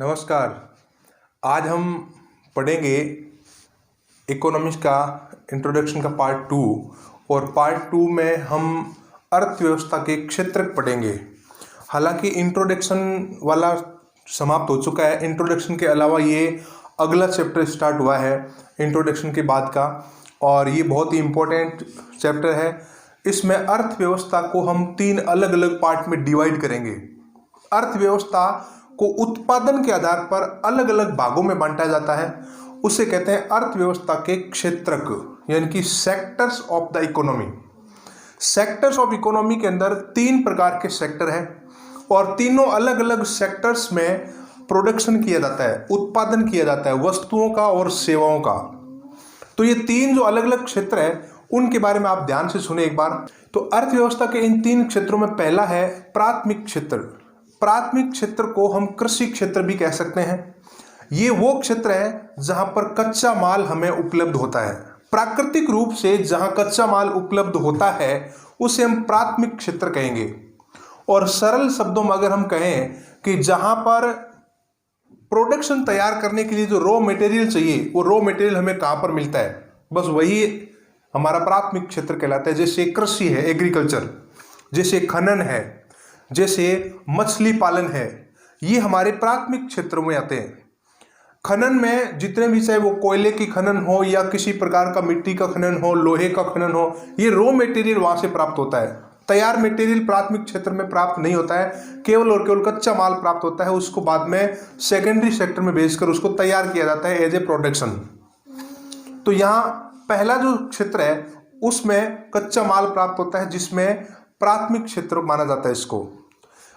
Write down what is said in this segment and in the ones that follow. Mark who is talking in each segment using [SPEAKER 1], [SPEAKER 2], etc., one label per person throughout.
[SPEAKER 1] नमस्कार। आज हम पढ़ेंगे इकोनॉमिक्स का इंट्रोडक्शन का पार्ट 2 और पार्ट 2 में हम अर्थव्यवस्था के क्षेत्र पढ़ेंगे। हालांकि इंट्रोडक्शन वाला समाप्त हो चुका है। इंट्रोडक्शन के अलावा ये अगला चैप्टर स्टार्ट हुआ है इंट्रोडक्शन के बाद का, और ये बहुत ही इम्पोर्टेंट चैप्टर है। इसमें अर्थव्यवस्था को हम 3 अलग अलग पार्ट में डिवाइड करेंगे। अर्थव्यवस्था को उत्पादन के आधार पर अलग अलग भागों में बांटा जाता है। उसे कहते हैं अर्थव्यवस्था के क्षेत्रक, यानी कि sectors of the economy. Sectors of economy के अंदर 3 प्रकार के सेक्टर हैं और तीनों अलग अलग सेक्टर्स में प्रोडक्शन किया जाता है, उत्पादन किया जाता है वस्तुओं का और सेवाओं का। तो ये 3 जो अलग अलग क्षेत्र है उनके बारे में आप ध्यान से सुने एक बार। तो अर्थव्यवस्था के इन 3 क्षेत्रों में पहला है प्राथमिक क्षेत्र। प्राथमिक क्षेत्र को हम कृषि क्षेत्र भी कह सकते हैं। ये वो क्षेत्र है जहां पर कच्चा माल हमें उपलब्ध होता है। प्राकृतिक रूप से जहां कच्चा माल उपलब्ध होता है उसे हम प्राथमिक क्षेत्र कहेंगे। और सरल शब्दों में अगर हम कहें कि जहां पर प्रोडक्शन तैयार करने के लिए जो रॉ मटेरियल चाहिए, वो रॉ मटेरियल हमें कहां पर मिलता है, बस वही हमारा प्राथमिक क्षेत्र कहलाता है। जैसे कृषि है, एग्रीकल्चर, जैसे खनन है, जैसे मछली पालन है, ये हमारे प्राथमिक क्षेत्रों में आते हैं। खनन में जितने भी, चाहे वो कोयले की खनन हो या किसी प्रकार का मिट्टी का खनन हो, लोहे का खनन हो, ये रॉ मटेरियल वहां से प्राप्त होता है। तैयार मटेरियल प्राथमिक क्षेत्र में प्राप्त नहीं होता है, केवल और केवल कच्चा माल प्राप्त होता है। उसको बाद में सेकेंडरी सेक्टर में भेजकर उसको तैयार किया जाता है एज ए प्रोडक्शन। तो यहाँ पहला जो क्षेत्र है उसमें कच्चा माल प्राप्त होता है, जिसमें प्राथमिक क्षेत्र माना जाता है इसको।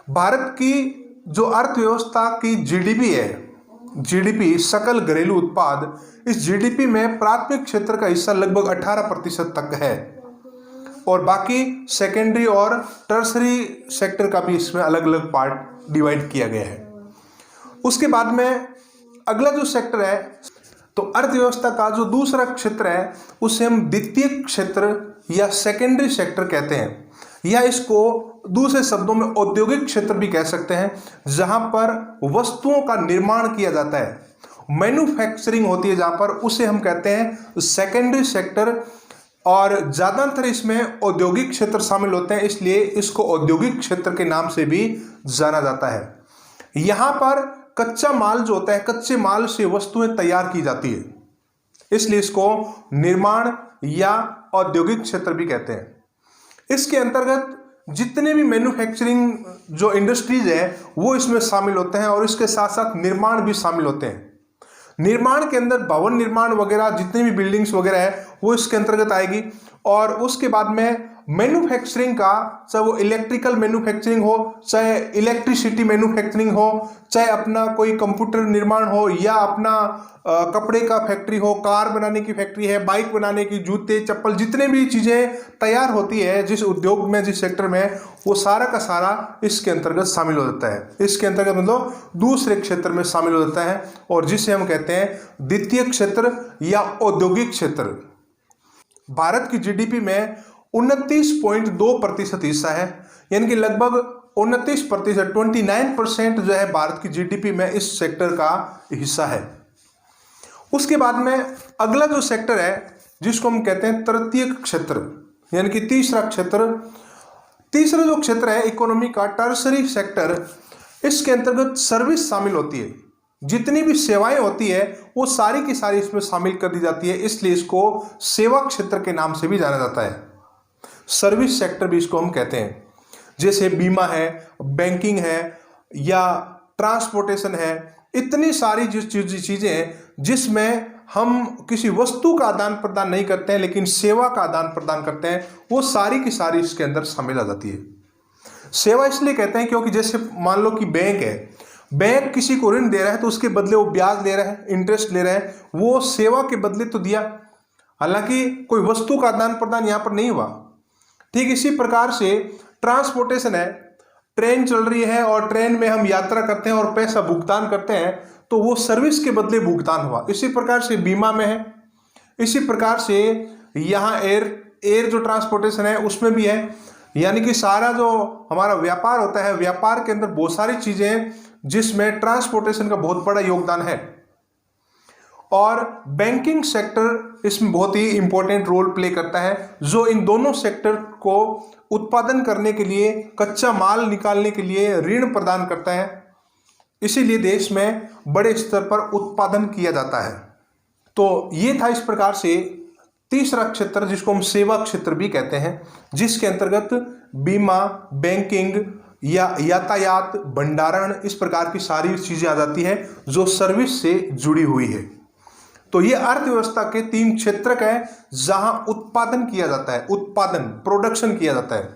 [SPEAKER 1] भारत की जो अर्थव्यवस्था की जीडीपी है, जीडीपी सकल घरेलू उत्पाद, इस जीडीपी में प्राथमिक क्षेत्र का हिस्सा लगभग 18% तक है और बाकी सेकेंडरी और टर्सरी सेक्टर का भी इसमें अलग अलग पार्ट डिवाइड किया गया है। उसके बाद में अगला जो सेक्टर है, तो अर्थव्यवस्था का जो दूसरा क्षेत्र है उसे हम द्वितीय क्षेत्र या सेकेंडरी सेक्टर कहते हैं, या इसको दूसरे शब्दों में औद्योगिक क्षेत्र भी कह सकते हैं, जहां पर वस्तुओं का निर्माण किया जाता है, मैन्युफैक्चरिंग होती है जहां पर, उसे हम कहते हैं सेकेंडरी सेक्टर। और ज्यादातर इसमें औद्योगिक क्षेत्र शामिल होते हैं, इसलिए इसको औद्योगिक क्षेत्र के नाम से भी जाना जाता है। यहां पर कच्चा माल जो होता है, कच्चे माल से वस्तुएं तैयार की जाती है, इसलिए इसको निर्माण या औद्योगिक क्षेत्र भी कहते हैं। इसके अंतर्गत जितने भी मैन्युफैक्चरिंग जो इंडस्ट्रीज है वो इसमें शामिल होते हैं और इसके साथ साथ निर्माण भी शामिल होते हैं। निर्माण के अंदर भवन निर्माण वगैरह, जितनी भी बिल्डिंग्स वगैरह है वो इसके अंतर्गत आएगी। और उसके बाद में मैन्युफैक्चरिंग का, चाहे वो इलेक्ट्रिकल मैन्युफैक्चरिंग हो, चाहे इलेक्ट्रिसिटी मैन्युफैक्चरिंग हो, चाहे अपना कोई कंप्यूटर निर्माण हो, या अपना कपड़े का फैक्ट्री हो, कार बनाने की फैक्ट्री है, बाइक बनाने की, जूते चप्पल, जितने भी चीज़ें तैयार होती है जिस उद्योग में, जिस सेक्टर में, वो सारा का सारा इसके अंतर्गत शामिल हो जाता है। इसके अंतर्गत मतलब दूसरे क्षेत्र में शामिल हो जाता है और जिसे हम कहते हैं द्वितीय क्षेत्र या औद्योगिक क्षेत्र। भारत की जीडीपी में 29.2% हिस्सा है, यानी कि लगभग 29%, 29% जो है भारत की जीडीपी में इस सेक्टर का हिस्सा है। उसके बाद में अगला जो सेक्टर है जिसको हम कहते हैं तृतीय क्षेत्र, यानी कि तीसरा क्षेत्र। तीसरा जो क्षेत्र है इकोनॉमी का, टर्सरी सेक्टर, इसके अंतर्गत सर्विस शामिल होती है। जितनी भी सेवाएं होती है वो सारी की सारी इसमें शामिल कर दी जाती है, इसलिए इसको सेवा क्षेत्र के नाम से भी जाना जाता है। सर्विस सेक्टर भी इसको हम कहते हैं। जैसे बीमा है, बैंकिंग है, या ट्रांसपोर्टेशन है, इतनी सारी चीजें हैं जिसमें हम किसी वस्तु का आदान प्रदान नहीं करते हैं लेकिन सेवा का आदान प्रदान करते हैं, वो सारी की सारी इसके अंदर शामिल आ जाती है। सेवा इसलिए कहते हैं क्योंकि जैसे मान लो कि बैंक है, बैंक किसी को ऋण दे रहा है तो उसके बदले वो ब्याज ले रहा है, इंटरेस्ट ले रहा है, वो सेवा के बदले तो दिया, हालांकि कोई वस्तु का आदान प्रदान यहां पर नहीं हुआ। ठीक इसी प्रकार से ट्रांसपोर्टेशन है, ट्रेन चल रही है और ट्रेन में हम यात्रा करते हैं और पैसा भुगतान करते हैं, तो वो सर्विस के बदले भुगतान हुआ। इसी प्रकार से बीमा में है, इसी प्रकार से यहाँ एयर जो ट्रांसपोर्टेशन है उसमें भी है। यानी कि सारा जो हमारा व्यापार होता है, व्यापार के अंदर बहुत सारी चीजें जिसमें ट्रांसपोर्टेशन का बहुत बड़ा योगदान है। और बैंकिंग सेक्टर इसमें बहुत ही इंपॉर्टेंट रोल प्ले करता है, जो इन दोनों सेक्टर को उत्पादन करने के लिए, कच्चा माल निकालने के लिए ऋण प्रदान करता है। इसीलिए देश में बड़े स्तर पर उत्पादन किया जाता है। तो ये था इस प्रकार से तीसरा क्षेत्र, जिसको हम सेवा क्षेत्र भी कहते हैं, जिसके अंतर्गत बीमा, बैंकिंग या यातायात, भंडारण, इस प्रकार की सारी चीजें आ जाती है जो सर्विस से जुड़ी हुई है। तो ये अर्थव्यवस्था के 3 क्षेत्र है जहां उत्पादन किया जाता है, उत्पादन, प्रोडक्शन किया जाता है।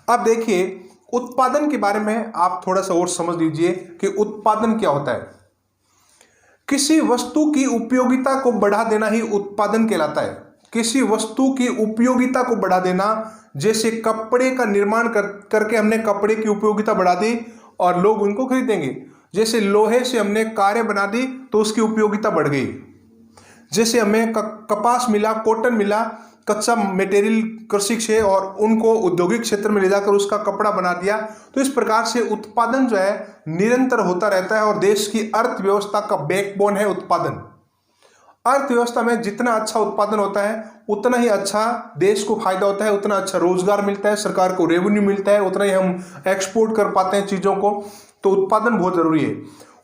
[SPEAKER 1] अब देखिए उत्पादन के बारे में आप थोड़ा सा और समझ लीजिए कि उत्पादन क्या होता है। किसी वस्तु की उपयोगिता को बढ़ा देना ही उत्पादन कहलाता है। किसी वस्तु की उपयोगिता को बढ़ा देना, जैसे कपड़े का निर्माण करके हमने कपड़े की उपयोगिता बढ़ा दी और लोग उनको खरीदेंगे। जैसे लोहे से हमने कारें बना दी तो उसकी उपयोगिता बढ़ गई। जैसे हमें कपास मिला, कॉटन मिला, कच्चा मटेरियल कृषि से, और उनको औद्योगिक क्षेत्र में ले जाकर उसका कपड़ा बना दिया। तो इस प्रकार से उत्पादन जो है निरंतर होता रहता है और देश की अर्थव्यवस्था का बैकबोन है उत्पादन। अर्थव्यवस्था में जितना अच्छा उत्पादन होता है उतना ही अच्छा देश को फायदा होता है, उतना अच्छा रोजगार मिलता है, सरकार को रेवेन्यू मिलता है, उतना ही हम एक्सपोर्ट कर पाते हैं चीजों को। तो उत्पादन बहुत जरूरी है।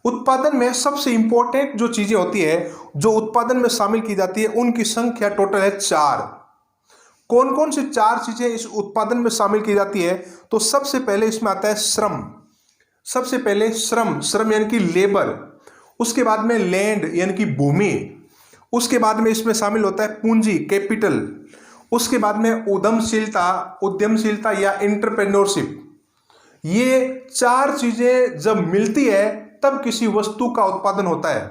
[SPEAKER 1] उत्पादन में सबसे इंपॉर्टेंट जो चीजें होती है, जो उत्पादन में शामिल की जाती है, उनकी संख्या टोटल है 4। कौन कौन सी 4 चीजें इस उत्पादन में शामिल की जाती है? तो सबसे पहले इसमें आता है श्रम। सबसे पहले श्रम, श्रम यानी कि लेबर। उसके बाद में लैंड यानी कि भूमि। उसके बाद में इसमें शामिल होता है पूंजी, कैपिटल। उसके बाद में उद्यमशीलता, उद्यमशीलता या एंटरप्रेन्योरशिप। ये 4 चीजें जब मिलती है तब किसी वस्तु का उत्पादन होता है।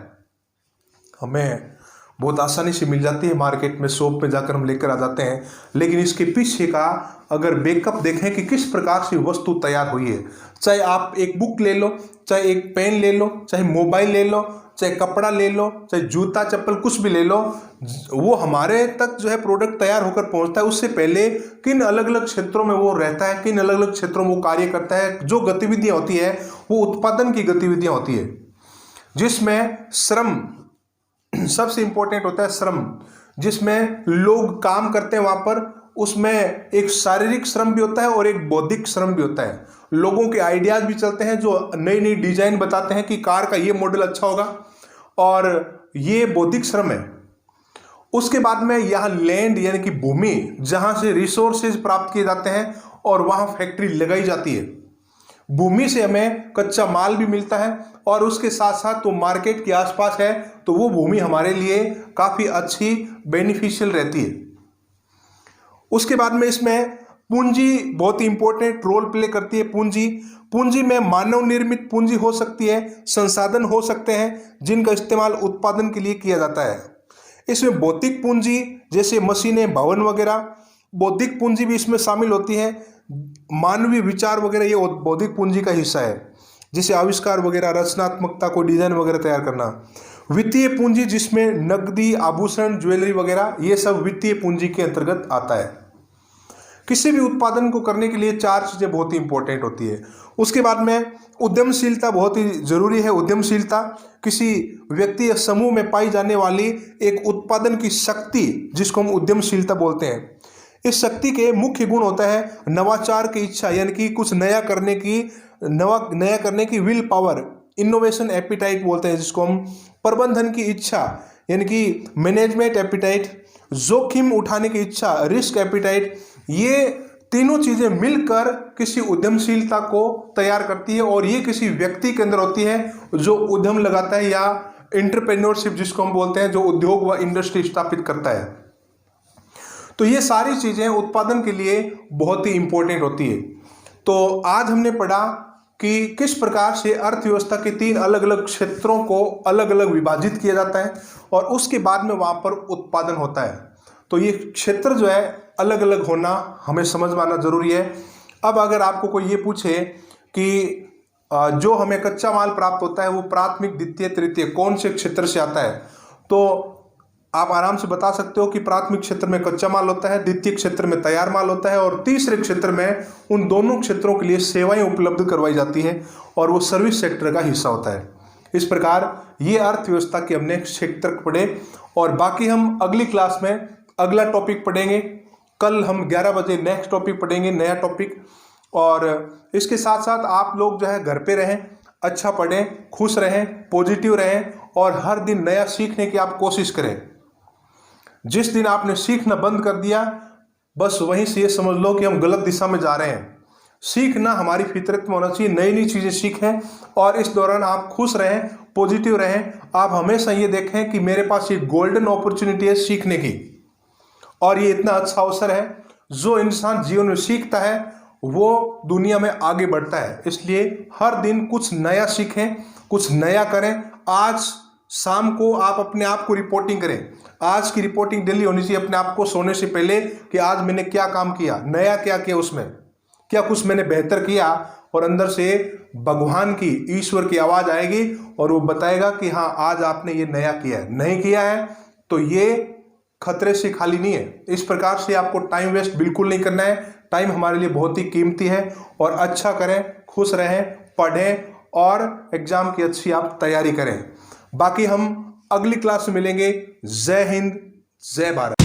[SPEAKER 1] हमें बहुत आसानी से मिल जाती है मार्केट में, शॉप पे जाकर हम लेकर आ जाते हैं, लेकिन इसके पीछे का अगर बैकअप देखें कि किस प्रकार से वस्तु तैयार हुई है, चाहे आप एक बुक ले लो, चाहे एक पेन ले लो, चाहे मोबाइल ले लो, चाहे कपड़ा ले लो, चाहे जूता चप्पल कुछ भी ले लो, वो हमारे तक जो है प्रोडक्ट तैयार होकर पहुंचता है, उससे पहले किन अलग अलग क्षेत्रों में वो रहता है, किन अलग अलग क्षेत्रों में वो कार्य करता है। जो गतिविधियां होती है वो उत्पादन की गतिविधियां होती है, जिसमें श्रम सबसे इंपॉर्टेंट होता है। श्रम जिसमें लोग काम करते हैं वहां पर, उसमें एक शारीरिक श्रम भी होता है और एक बौद्धिक श्रम भी होता है। लोगों के आइडियाज भी चलते हैं, जो नई नई डिजाइन बताते हैं कि कार का ये मॉडल अच्छा होगा, और ये बौद्धिक श्रम है। उसके बाद में यहाँ लैंड यानी कि भूमि, जहां से रिसोर्सेज प्राप्त किए जाते हैं और वहां फैक्ट्री लगाई जाती है। भूमि से हमें कच्चा माल भी मिलता है और उसके साथ साथ तो मार्केट के आसपास है, तो वो भूमि हमारे लिए काफी अच्छी बेनिफिशियल रहती है। उसके बाद में इसमें पूंजी बहुत ही इंपॉर्टेंट रोल प्ले करती है। पूंजी, पूंजी में मानव निर्मित पूंजी हो सकती है, संसाधन हो सकते हैं जिनका इस्तेमाल उत्पादन के लिए किया जाता है। इसमें भौतिक पूंजी जैसे मशीनें, भवन वगैरह, बौद्धिक पूंजी भी इसमें शामिल होती है। मानवीय विचार वगैरह ये बौद्धिक पूंजी का हिस्सा है, जैसे आविष्कार वगैरह, रचनात्मकता को डिजाइन वगैरह तैयार करना। वित्तीय पूंजी जिसमें नकदी, आभूषण, ज्वेलरी वगैरह, ये सब वित्तीय पूंजी के अंतर्गत आता है। किसी भी उत्पादन को करने के लिए 4 चीजें बहुत ही इंपॉर्टेंट होती है। उसके बाद में उद्यमशीलता बहुत ही जरूरी है। उद्यमशीलता किसी व्यक्ति या समूह में पाई जाने वाली एक उत्पादन की शक्ति, जिसको हम उद्यमशीलता बोलते हैं। इस शक्ति के मुख्य गुण होता है नवाचार की इच्छा, यानी कि कुछ नया करने की विल पावर, इनोवेशन एपिटाइट बोलते हैं जिसको हम, प्रबंधन की इच्छा यानी कि मैनेजमेंट एपिटाइट, जोखिम उठाने की इच्छा, रिस्क एपिटाइट। ये तीनों चीजें मिलकर किसी उद्यमशीलता को तैयार करती है, और ये किसी व्यक्ति के अंदर होती है जो उद्यम लगाता है, या एंटरप्रेन्योरशिप जिसको हम बोलते हैं, जो उद्योग व इंडस्ट्री स्थापित करता है। तो ये सारी चीजें उत्पादन के लिए बहुत ही इंपॉर्टेंट होती है। तो आज हमने पढ़ा कि किस प्रकार से अर्थव्यवस्था के 3 अलग अलग क्षेत्रों को अलग अलग विभाजित किया जाता है और उसके बाद में वहां पर उत्पादन होता है। तो ये क्षेत्र जो है अलग अलग होना हमें समझ में आना जरूरी है। अब अगर आपको कोई ये पूछे कि जो हमें कच्चा माल प्राप्त होता है वो प्राथमिक, द्वितीय, तृतीय कौन से क्षेत्र से आता है, तो आप आराम से बता सकते हो कि प्राथमिक क्षेत्र में कच्चा माल होता है, द्वितीय क्षेत्र में तैयार माल होता है और तीसरे क्षेत्र में उन दोनों क्षेत्रों के लिए सेवाएं उपलब्ध करवाई जाती है और वो सर्विस सेक्टर का हिस्सा होता है। इस प्रकार ये अर्थव्यवस्था के हमने क्षेत्र पढ़े और बाकी हम अगली क्लास में अगला टॉपिक पढ़ेंगे। कल हम 11 बजे नेक्स्ट टॉपिक पढ़ेंगे, नया टॉपिक। और इसके साथ साथ आप लोग जो है घर पे रहें, अच्छा पढ़ें, खुश रहें, पॉजिटिव रहें और हर दिन नया सीखने की आप कोशिश करें। जिस दिन आपने सीखना बंद कर दिया, बस वहीं से ये समझ लो कि हम गलत दिशा में जा रहे हैं। सीखना हमारी फितरत में होना चाहिए, नई नई चीज़ें सीखें और इस दौरान आप खुश रहें, पॉजिटिव रहें। आप हमेशा ये देखें कि मेरे पास ये गोल्डन अपॉर्चुनिटी है सीखने की और ये इतना अच्छा अवसर है। जो इंसान जीवन में सीखता है वो दुनिया में आगे बढ़ता है। इसलिए हर दिन कुछ नया सीखें, कुछ नया करें। आज शाम को आप अपने आप को रिपोर्टिंग करें। आज की रिपोर्टिंग डेली होनी चाहिए अपने आप को सोने से पहले कि आज मैंने क्या काम किया, नया क्या किया, उसमें क्या कुछ मैंने बेहतर किया। और अंदर से भगवान की, ईश्वर की आवाज़ आएगी और वो बताएगा कि हाँ आज आपने ये नया किया है। नहीं किया है तो ये खतरे से खाली नहीं है। इस प्रकार से आपको टाइम वेस्ट बिल्कुल नहीं करना है। टाइम हमारे लिए बहुत ही कीमती है और अच्छा करें, खुश रहें, पढ़ें और एग्जाम की अच्छी आप तैयारी करें। बाकी हम अगली क्लास में मिलेंगे। जय हिंद, जय भारत।